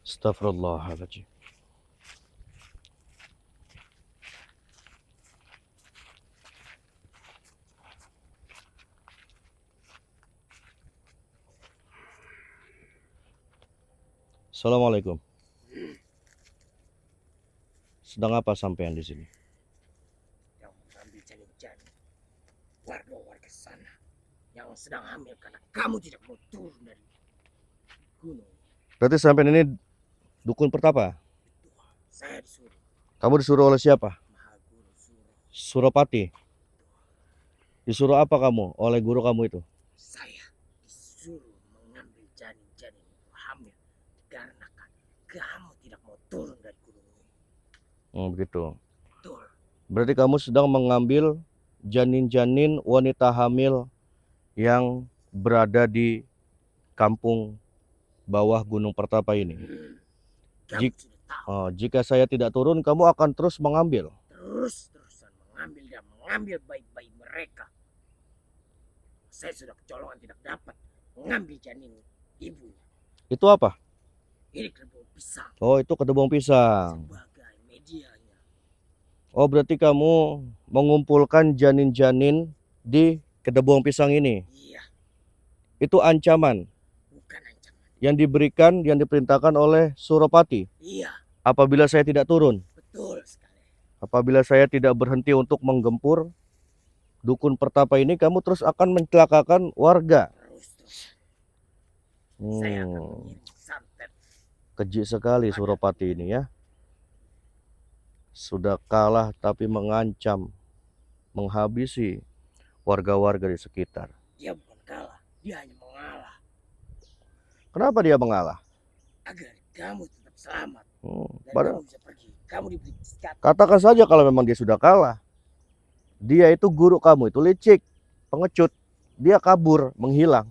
Astagfirullahaladzim. Assalamualaikum. Sedang apa sampean di sini? Yang mengambil janin-janin warga-warga sana yang sedang hamil karena kamu tidak mau turun dari gunung. Berarti sampean ini dukun pertapa? Betul, saya disuruh Kamu disuruh oleh siapa? Maha Guru Suruh. Suropati. Disuruh apa kamu oleh guru kamu itu? Saya disuruh mengambil janin-janin hamil karena kamu tidak mau turun dari gunung ini. Begitu. Betul. Berarti kamu sedang mengambil janin-janin wanita hamil yang berada di kampung bawah Gunung Pertapa ini. Kamu sudah tahu. Jika saya tidak turun, kamu akan terus mengambil. Terus-terusan mengambil dan mengambil bayi-bayi mereka. Saya sudah kecolongan tidak dapat mengambil janin ibunya. Itu apa? Ini kerbau pisang Oh, itu kedebong pisang. sebagai medianya. Oh, berarti kamu mengumpulkan janin-janin di kedebong pisang ini. Iya, Itu ancaman bukan ancaman. yang diberikan, yang diperintahkan oleh Suropati. Iya, Apabila saya tidak turun, betul sekali. apabila saya tidak berhenti untuk menggempur dukun pertapa ini, kamu terus akan mencelakakan warga. Terus. Saya akan mengirim santet. Keji sekali Suropati ini ya. Sudah kalah tapi mengancam, menghabisi warga-warga di sekitar. Dia bukan kalah, dia hanya mengalah Kenapa dia mengalah? agar kamu tetap selamat. Dan Padahal kamu bisa pergi. Kamu diberi kesehatan. katakan saja kalau memang dia sudah kalah. Dia itu guru kamu itu licik, pengecut. Dia kabur, menghilang.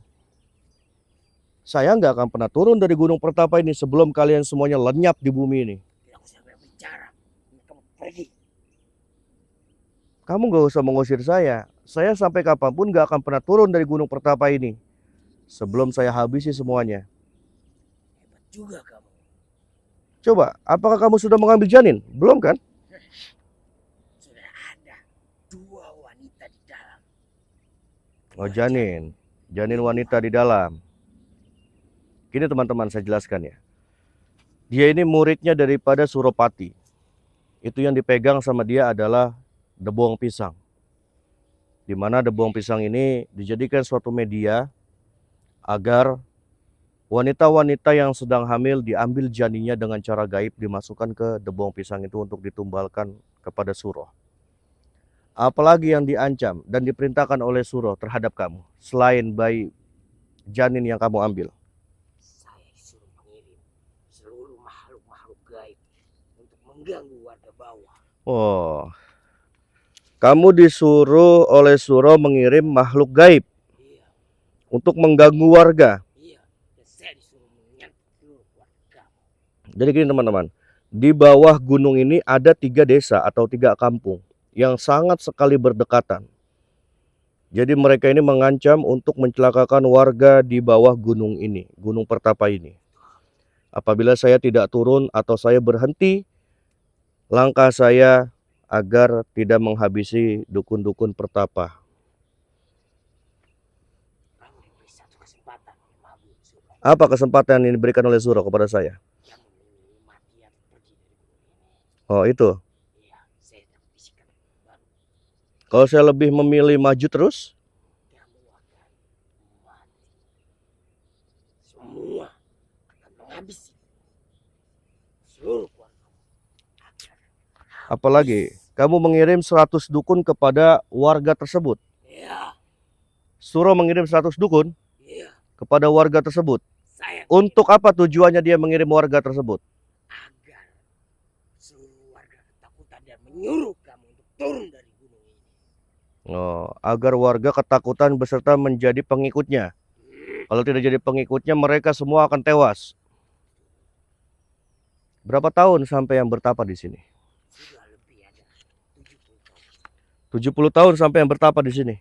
Saya nggak akan pernah turun dari Gunung Pertapa ini sebelum kalian semuanya lenyap di bumi ini. Tidak usah bicara. Kamu pergi. Kamu nggak usah mengusir saya. Saya sampai kapanpun nggak akan pernah turun dari Gunung Pertapa ini sebelum saya habisi semuanya. Hebat juga kamu. Coba, apakah kamu sudah mengambil janin? Belum kan? Sudah ada 2 wanita di dalam. Oh, janin. Janin wanita di dalam. Gini teman-teman, saya jelaskan ya. Dia ini muridnya daripada Suropati. Itu yang dipegang sama dia adalah debong pisang. Di mana debong pisang ini dijadikan suatu media agar wanita-wanita yang sedang hamil diambil janinnya dengan cara gaib, dimasukkan ke debong pisang itu untuk ditumbalkan kepada Suro. Apalagi yang diancam dan diperintahkan oleh Suro terhadap kamu selain bayi janin yang kamu ambil. Saya disuruh mengirim seluruh makhluk-makhluk gaib untuk mengganggu warga bawah. Oh, kamu disuruh oleh Suro mengirim makhluk gaib untuk mengganggu warga. Iya, dan saya disuruh menyantet seluruh warga. Jadi gini teman-teman, di bawah gunung ini ada 3 desa atau 3 kampung yang sangat sekali berdekatan. Jadi mereka ini mengancam untuk mencelakakan warga di bawah gunung ini, Gunung Pertapa ini. Apabila saya tidak turun atau saya berhenti langkah saya agar tidak menghabisi dukun-dukun pertapa. Kamu diberi satu kesempatan, Maha Guru Suruh. Apa kesempatan yang diberikan oleh Suro kepada saya? Kamu memilih mati atau pergi dari gunung ini. Oh itu. Iya, saya tak bisikan baru. Kalau saya lebih memilih maju terus, Kamu akan mati. Semua akan menghabisi seluruh keluarga. apalagi kamu mengirim 100 dukun kepada warga tersebut. Iya, Suro mengirim 100 dukun iya. kepada warga tersebut. Saya Untuk apa tujuannya dia mengirim warga tersebut? agar seluruh warga ketakutan dan menyuruh kamu untuk turun dari gunung ini. Oh, agar warga ketakutan beserta menjadi pengikutnya. Kalau tidak jadi pengikutnya, mereka semua akan tewas. Berapa tahun sampai yang bertapa di sini? Sudah lebih ada 70 tahun. 70 tahun sampai yang bertapa di sini.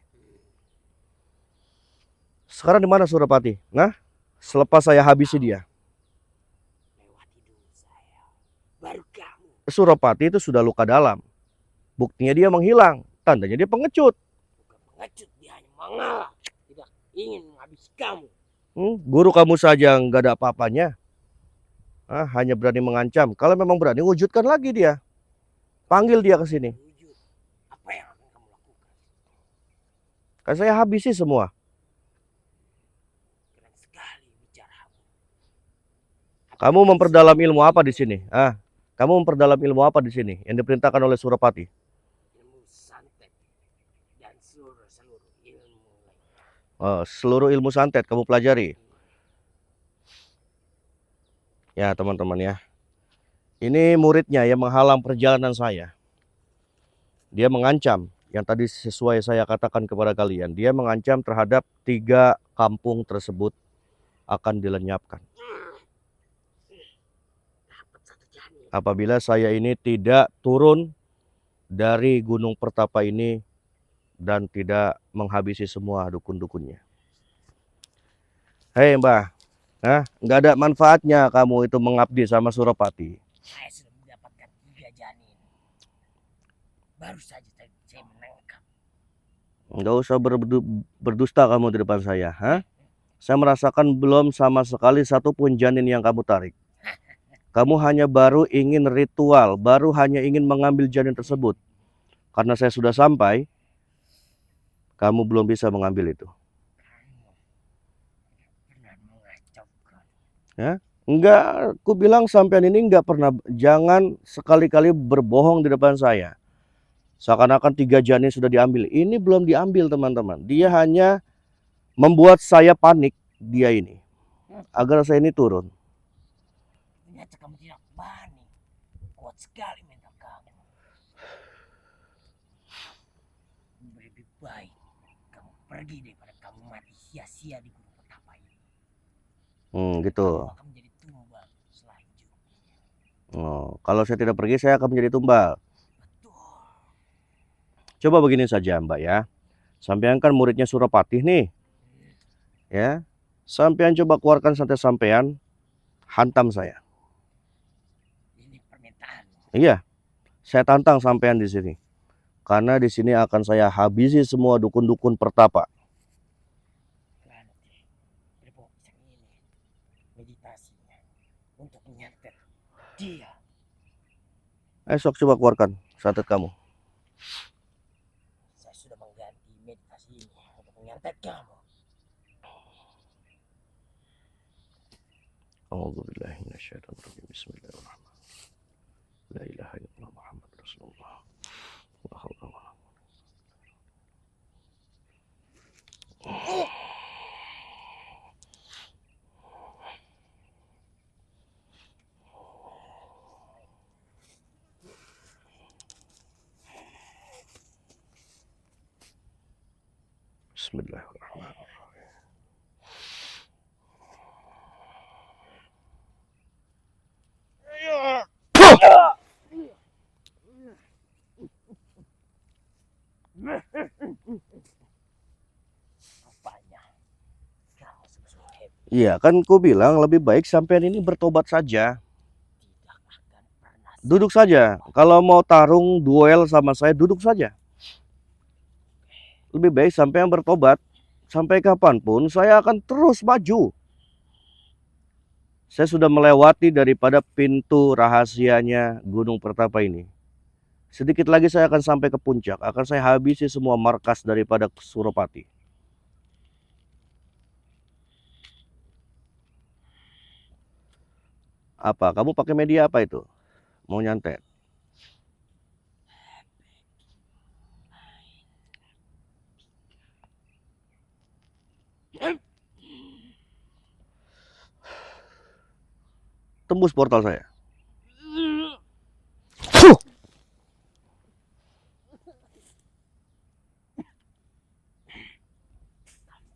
Sekarang di mana Suropati? Nah, selepas saya habisi dia. Lewati dulu saya. Baru kamu. Suropati itu sudah luka dalam. Buktinya dia menghilang. Tandanya dia pengecut. Bukan pengecut, dia hanya mengalah. Tidak ingin menghabisi kamu. Guru kamu saja nggak ada apa-apanya. Hanya berani mengancam. Kalau memang berani, wujudkan lagi dia. Panggil dia ke sini. Wujud. Apa yang akan kamu lakukan? Kan saya habisi semua. Keren sekali bicaramu. Kamu memperdalam ilmu apa di sini? Kamu memperdalam ilmu apa di sini yang diperintahkan oleh Suropati? Ilmu santet dan seluruh ilmu lainnya. Seluruh ilmu santet kamu pelajari. Ya teman-teman ya. Ini muridnya yang menghalang perjalanan saya. Dia mengancam, yang tadi sesuai saya katakan kepada kalian. Dia mengancam terhadap 3 kampung tersebut akan dilenyapkan. Dapat 1 janin. Apabila saya ini tidak turun dari Gunung Pertapa ini dan tidak menghabisi semua dukun-dukunnya. Hei Mbah, nggak ada manfaatnya kamu itu mengabdi sama Suropati. Saya sudah mendapatkan 3 janin. Baru saja saya menangkap. Nggak usah berdusta kamu di depan saya. Saya merasakan belum sama sekali satu pun janin yang kamu tarik. Kamu hanya baru ingin ritual, baru hanya ingin mengambil janin tersebut. Karena saya sudah sampai, kamu belum bisa mengambil itu. Pernah mengacaukan. Enggak, aku bilang sampean ini enggak pernah, jangan sekali-kali berbohong di depan saya. Seakan-akan 3 janin sudah diambil. Ini belum diambil teman-teman. Dia hanya membuat saya panik, dia ini. Agar saya ini turun. Ternyata kamu tidak berani. Kuat sekali mental kamu. Lebih baik kamu pergi daripada kamu mati sia-sia di Gunung Pertapa ini. Gitu. Kamu akan menjadi tumbal selanjutnya. Kalau saya tidak pergi, saya akan menjadi tumbal. Betul. Coba begini saja Mbak ya. Sampean kan muridnya Suropati nih. Ya. Sampean coba keluarkan santet sampean, hantam saya. Ini permintaan. Iya. Saya tantang sampean di sini. Karena di sini akan saya habisi semua dukun-dukun Pertapa. Nanti berbohong ini meditasinya untuk menyantet dia. Esok coba keluarkan santet kamu. Saya sudah mengganti meditasi ini untuk menyantet kamu. A'udzubillahi minasyaitonirrajim. Bismillahirrahmanirrahim. La ilaha illallah Muhammad Rasulullah. La haula wa la Bismillahirrahmanirrahim. Rupanya kamu sungguh hebat. Iya, kan ku bilang lebih baik sampean ini bertobat saja. Tidak akan pernah. Duduk saja. Kalau mau tarung duel sama saya, duduk saja. Lebih baik sampean bertobat. Sampai kapanpun saya akan terus maju. Saya sudah melewati daripada pintu rahasianya Gunung Pertapa ini. Sedikit lagi saya akan sampai ke puncak. Akan saya habisi semua markas daripada Suropati. Apa? Kamu pakai media apa itu? Mau nyantet? Tembus portal saya.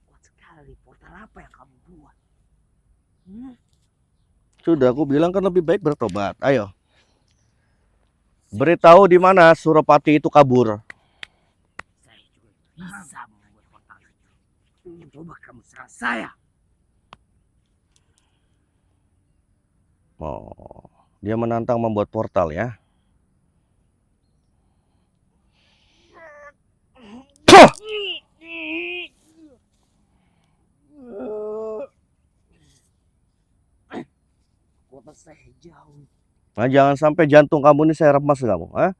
Kuat sekali. Portal apa yang kamu buat? Sudah aku bilang kan lebih baik bertobat. Ayo. Beritahu di mana Suropati itu kabur. Saya juga bisa membuat portal itu. Coba kamu serang saya. Oh, dia menantang membuat portal ya. Tuh! Kota saya jauh. Nah, jangan sampai jantung kamu ini saya remas kamu. Kamu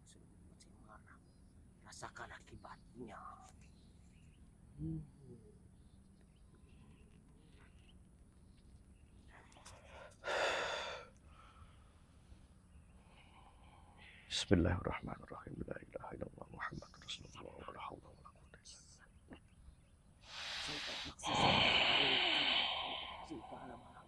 sudah membuat saya marah. Rasakan akibatnya. Bismillahirrahmanirrahim. La ilaha illallah Muhammadur Rasulullah wa la haula wa la quwwata illa billah. Saya terpaksa suka lama-lama.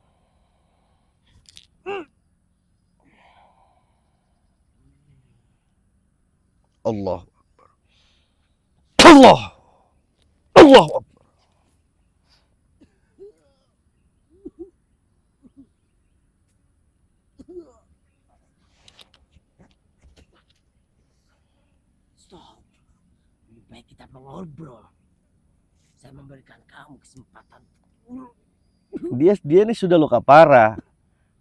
Allah Akbar. Allah. Allah Akbar. Stop. Lebih baik kita mengobrol. Saya memberikan kamu kesempatan. Dia ini sudah luka parah,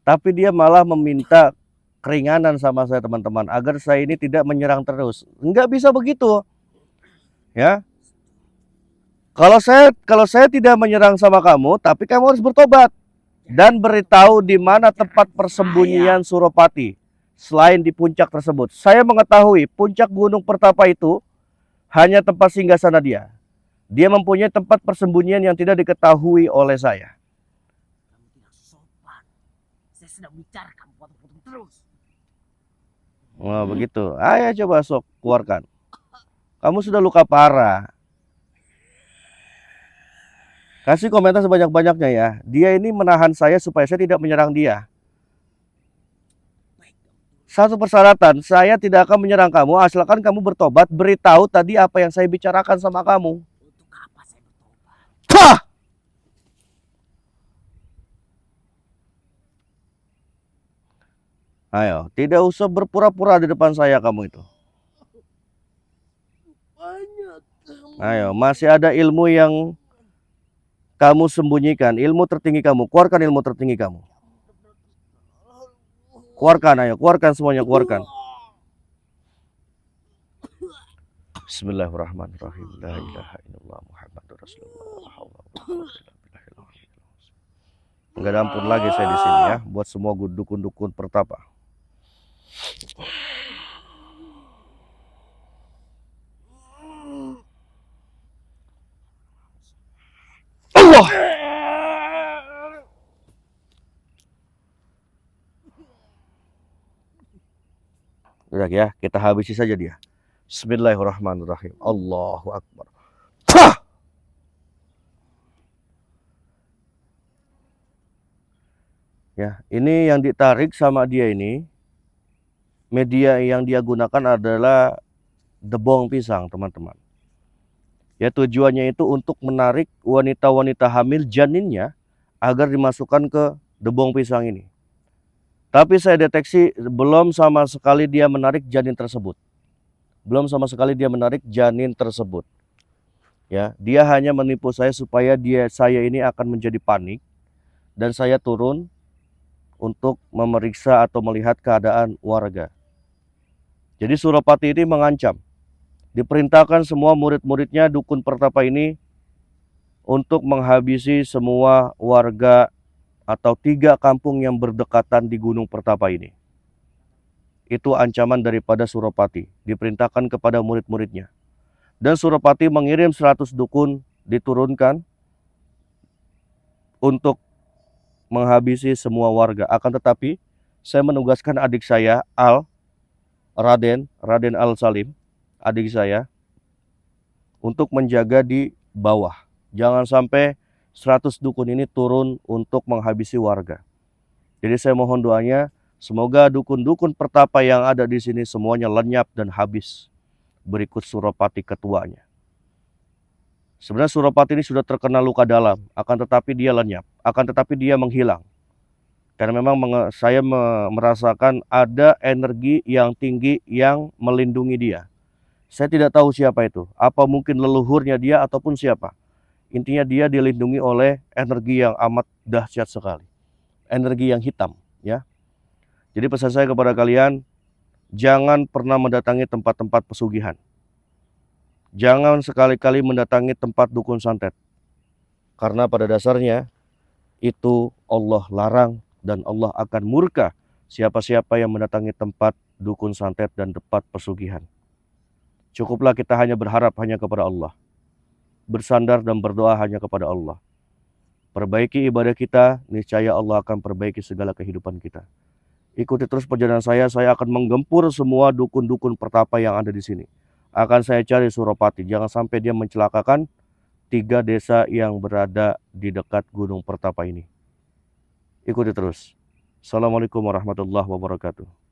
tapi dia malah meminta keringanan sama saya teman-teman agar saya ini tidak menyerang terus. Enggak bisa begitu. Ya. Kalau saya tidak menyerang sama kamu, tapi kamu harus bertobat dan beritahu di mana tempat persembunyian Suropati selain di puncak tersebut. Saya mengetahui puncak Gunung Pertapa itu hanya tempat singgasana dia. Dia mempunyai tempat persembunyian yang tidak diketahui oleh saya. Kamu tidak sopan. Saya sedang bicara, kamu potong-potong terus. Wah, begitu. Ayo coba sok keluarkan. Kamu sudah luka parah. Kasih komentar sebanyak-banyaknya ya. Dia ini menahan saya supaya saya tidak menyerang dia. Satu persyaratan, saya tidak akan menyerang kamu asalkan kamu bertobat, beritahu tadi apa yang saya bicarakan sama kamu. Untuk apa saya bertobat? Hah! Ayo, tidak usah berpura-pura di depan saya kamu itu. Ayo, masih ada ilmu yang kamu sembunyikan, ilmu tertinggi kamu. Keluarkan ilmu tertinggi kamu. Keluarkan, ayo, keluarkan semuanya, keluarkan. Bismillahirrahmanirrahim. La ilaha illallah Muhammadur Rasulullah. Enggak ada ampun lagi saya di sini ya, buat semua dukun-dukun pertapa. Allah. Udah ya, kita habisi saja dia. Bismillahirrahmanirrahim. Allahu Akbar. Hah! Ya, ini yang ditarik sama dia ini, media yang dia gunakan adalah debong pisang, teman-teman. Ya, tujuannya itu untuk menarik wanita-wanita hamil janinnya agar dimasukkan ke debong pisang ini. Tapi saya deteksi belum sama sekali dia menarik janin tersebut. Belum sama sekali dia menarik janin tersebut. Ya, dia hanya menipu saya supaya saya ini akan menjadi panik dan saya turun untuk memeriksa atau melihat keadaan warga. Jadi Suropati ini mengancam, diperintahkan semua murid-muridnya dukun pertapa ini untuk menghabisi semua warga atau 3 kampung yang berdekatan di Gunung Pertapa ini. Itu ancaman daripada Suropati, diperintahkan kepada murid-muridnya. Dan Suropati mengirim 100 dukun diturunkan untuk menghabisi semua warga. Akan tetapi saya menugaskan adik saya Raden Al-Salim, adik saya, untuk menjaga di bawah. Jangan sampai 100 dukun ini turun untuk menghabisi warga. Jadi saya mohon doanya, semoga dukun-dukun pertapa yang ada di sini semuanya lenyap dan habis berikut Suropati ketuanya. Sebenarnya Suropati ini sudah terkena luka dalam, akan tetapi dia lenyap, akan tetapi dia menghilang. Karena memang saya merasakan ada energi yang tinggi yang melindungi dia. Saya tidak tahu siapa itu. Apa mungkin leluhurnya dia ataupun siapa. Intinya dia dilindungi oleh energi yang amat dahsyat sekali. Energi yang hitam, ya. Jadi pesan saya kepada kalian, jangan pernah mendatangi tempat-tempat pesugihan. Jangan sekali-kali mendatangi tempat dukun santet. Karena pada dasarnya itu Allah larang dan Allah akan murka siapa-siapa yang mendatangi tempat dukun santet dan tempat pesugihan. Cukuplah kita hanya berharap hanya kepada Allah. Bersandar dan berdoa hanya kepada Allah. Perbaiki ibadah kita, niscaya Allah akan perbaiki segala kehidupan kita. Ikuti terus perjalanan saya akan menggempur semua dukun-dukun pertapa yang ada di sini. Akan saya cari Suropati, jangan sampai dia mencelakakan 3 desa yang berada di dekat Gunung Pertapa ini. Ikuti terus. Assalamualaikum warahmatullahi wabarakatuh.